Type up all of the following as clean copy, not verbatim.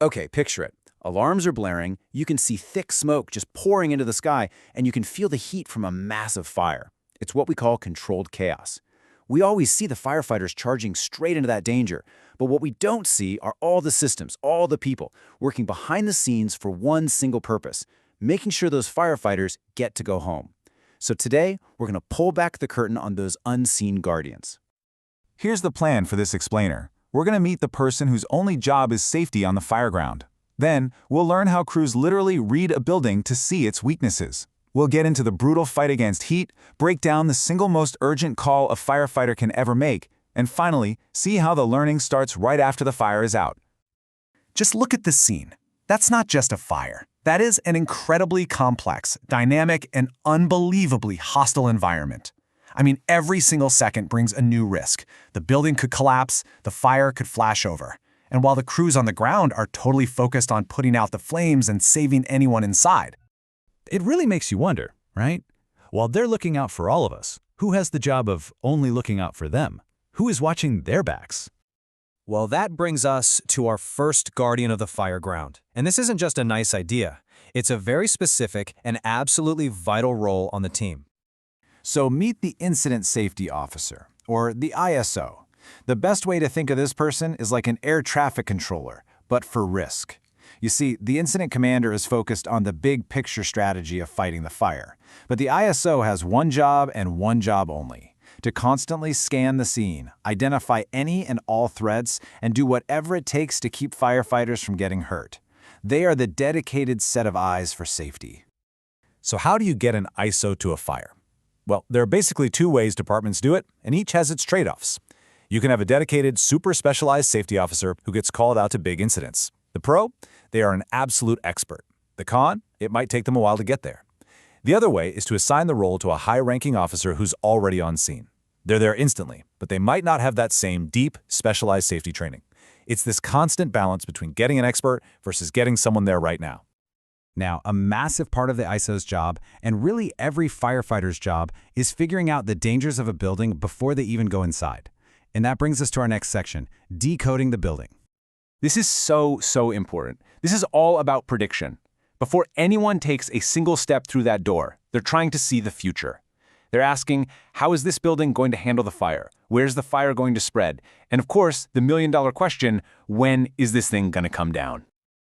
Okay, picture it. Alarms are blaring, you can see thick smoke just pouring into the sky, and you can feel the heat from a massive fire. It's what we call controlled chaos. We always see the firefighters charging straight into that danger, but what we don't see are all the systems, all the people, working behind the scenes for one single purpose, making sure those firefighters get to go home. So today, we're going to pull back the curtain on those unseen guardians. Here's the plan for this explainer. We're going to meet the person whose only job is safety on the fireground. Then, we'll learn how crews literally read a building to see its weaknesses. We'll get into the brutal fight against heat, break down the single most urgent call a firefighter can ever make, and finally, see how the learning starts right after the fire is out. Just look at this scene. That's not just a fire. That is an incredibly complex, dynamic, and unbelievably hostile environment. I mean, every single second brings a new risk. The building could collapse, the fire could flash over. And while the crews on the ground are totally focused on putting out the flames and saving anyone inside. It really makes you wonder, right? While they're looking out for all of us, who has the job of only looking out for them? Who is watching their backs? Well, that brings us to our first guardian of the fireground. And this isn't just a nice idea. It's a very specific and absolutely vital role on the team. So meet the Incident Safety Officer, or the ISO. The best way to think of this person is like an air traffic controller, but for risk. You see, the incident commander is focused on the big picture strategy of fighting the fire. But the ISO has one job and one job only: to constantly scan the scene, identify any and all threats, and do whatever it takes to keep firefighters from getting hurt. They are the dedicated set of eyes for safety. So how do you get an ISO to a fire? Well, there are basically two ways departments do it, and each has its trade-offs. You can have a dedicated, super specialized safety officer who gets called out to big incidents. The pro? They are an absolute expert. The con? It might take them a while to get there. The other way is to assign the role to a high-ranking officer who's already on scene. They're there instantly, but they might not have that same deep, specialized safety training. It's this constant balance between getting an expert versus getting someone there right now. Now, a massive part of the ISO's job, and really every firefighter's job, is figuring out the dangers of a building before they even go inside. And that brings us to our next section, decoding the building. This is so important. This is all about prediction. Before anyone takes a single step through that door, they're trying to see the future. They're asking, how is this building going to handle the fire? Where's the fire going to spread? And of course, the million-dollar question, when is this thing going to come down?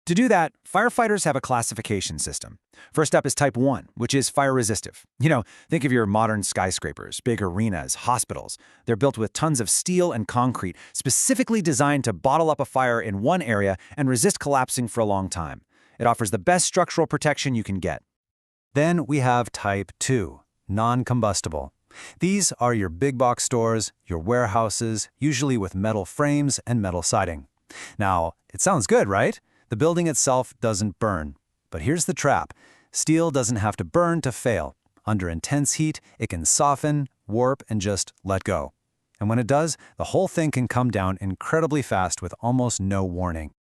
To do that, firefighters have a classification system. First up is Type 1, which is fire resistive. Think of your modern skyscrapers, big arenas, hospitals. They're built with tons of steel and concrete, specifically designed to bottle up a fire in one area and resist collapsing for a long time. It offers the best structural protection you can get. Then we have Type 2, non-combustible. These are your big box stores, your warehouses, usually with metal frames and metal siding. Now, it sounds good, right? The building itself doesn't burn. But here's the trap. Steel doesn't have to burn to fail. Under intense heat, it can soften, warp, and just let go. And when it does, the whole thing can come down incredibly fast with almost no warning.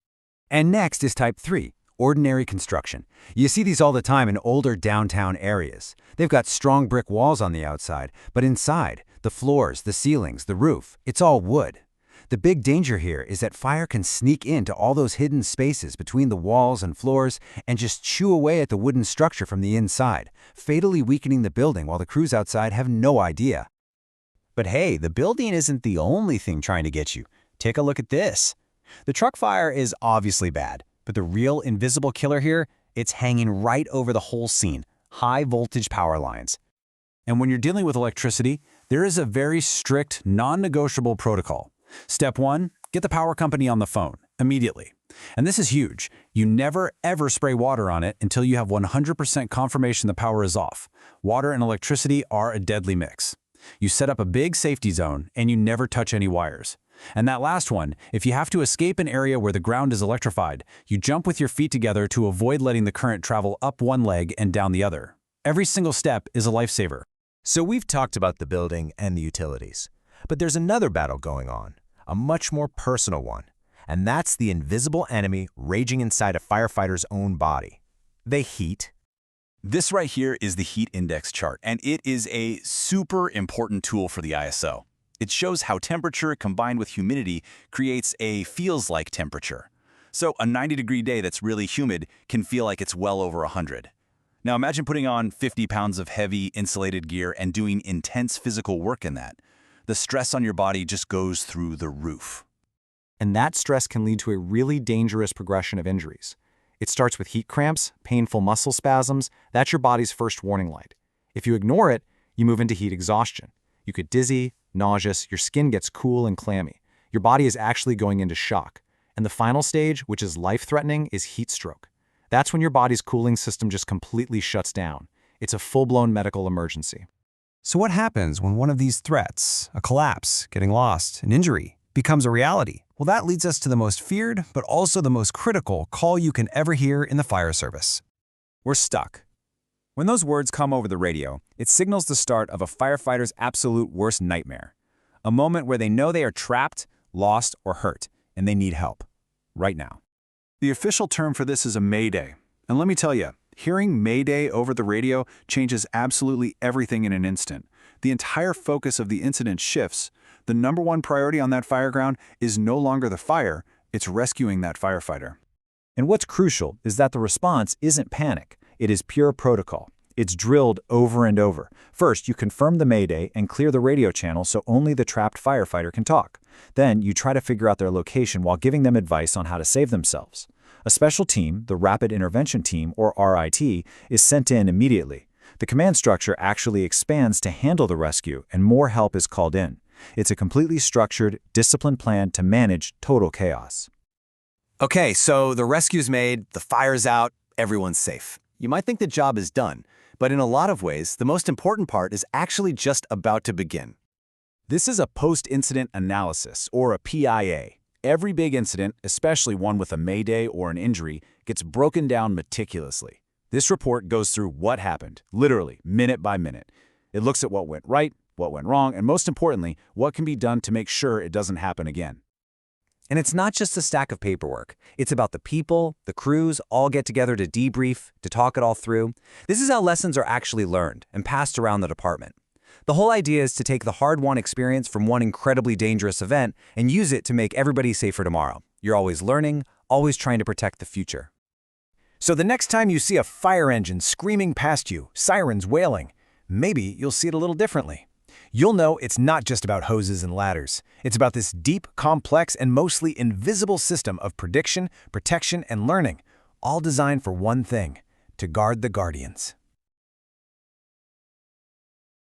And next is Type 3, ordinary construction. You see these all the time in older downtown areas. They've got strong brick walls on the outside, but inside, the floors, the ceilings, the roof, it's all wood. The big danger here is that fire can sneak into all those hidden spaces between the walls and floors and just chew away at the wooden structure from the inside, fatally weakening the building while the crews outside have no idea. But hey, the building isn't the only thing trying to get you. Take a look at this. The truck fire is obviously bad, but the real invisible killer here, it's hanging right over the whole scene, high voltage power lines. And when you're dealing with electricity, there is a very strict, non-negotiable protocol. Step 1, get the power company on the phone, immediately. And this is huge. You never, ever spray water on it until you have 100% confirmation the power is off. Water and electricity are a deadly mix. You set up a big safety zone, and you never touch any wires. And that last one, if you have to escape an area where the ground is electrified, you jump with your feet together to avoid letting the current travel up one leg and down the other. Every single step is a lifesaver. So we've talked about the building and the utilities. But there's another battle going on, a much more personal one, and that's the invisible enemy raging inside a firefighter's own body: the heat. This right here is the heat index chart, and it is a super important tool for the ISO. It shows how temperature combined with humidity creates a feels-like temperature. So a 90-degree day that's really humid can feel like it's well over 100. Now imagine putting on 50 pounds of heavy insulated gear and doing intense physical work in that. The stress on your body just goes through the roof. And that stress can lead to a really dangerous progression of injuries. It starts with heat cramps, painful muscle spasms. That's your body's first warning light. If you ignore it, you move into heat exhaustion. You get dizzy, nauseous, your skin gets cool and clammy. Your body is actually going into shock. And the final stage, which is life-threatening, is heat stroke. That's when your body's cooling system just completely shuts down. It's a full-blown medical emergency. So what happens when one of these threats, a collapse, getting lost, an injury, becomes a reality? Well, that leads us to the most feared, but also the most critical call you can ever hear in the fire service. We're stuck. When those words come over the radio, it signals the start of a firefighter's absolute worst nightmare. A moment where they know they are trapped, lost, or hurt, and they need help. Right now. The official term for this is a Mayday. And let me tell you, hearing Mayday over the radio changes absolutely everything in an instant. The entire focus of the incident shifts. The number one priority on that fireground is no longer the fire, it's rescuing that firefighter. And what's crucial is that the response isn't panic. It is pure protocol. It's drilled over and over. First, you confirm the Mayday and clear the radio channel so only the trapped firefighter can talk. Then, you try to figure out their location while giving them advice on how to save themselves. A special team, the Rapid Intervention Team, or RIT, is sent in immediately. The command structure actually expands to handle the rescue, and more help is called in. It's a completely structured, disciplined plan to manage total chaos. Okay, so the rescue's made, the fire's out, everyone's safe. You might think the job is done, but in a lot of ways, the most important part is actually just about to begin. This is a post-incident analysis, or a PIA. Every big incident, especially one with a Mayday or an injury, gets broken down meticulously. This report goes through what happened, literally, minute by minute. It looks at what went right, what went wrong, and most importantly, what can be done to make sure it doesn't happen again. And it's not just a stack of paperwork. It's about the people, the crews, all get together to debrief, to talk it all through. This is how lessons are actually learned and passed around the department. The whole idea is to take the hard-won experience from one incredibly dangerous event and use it to make everybody safer tomorrow. You're always learning, always trying to protect the future. So the next time you see a fire engine screaming past you, sirens wailing, maybe you'll see it a little differently. You'll know it's not just about hoses and ladders. It's about this deep, complex, and mostly invisible system of prediction, protection, and learning, all designed for one thing: to guard the guardians.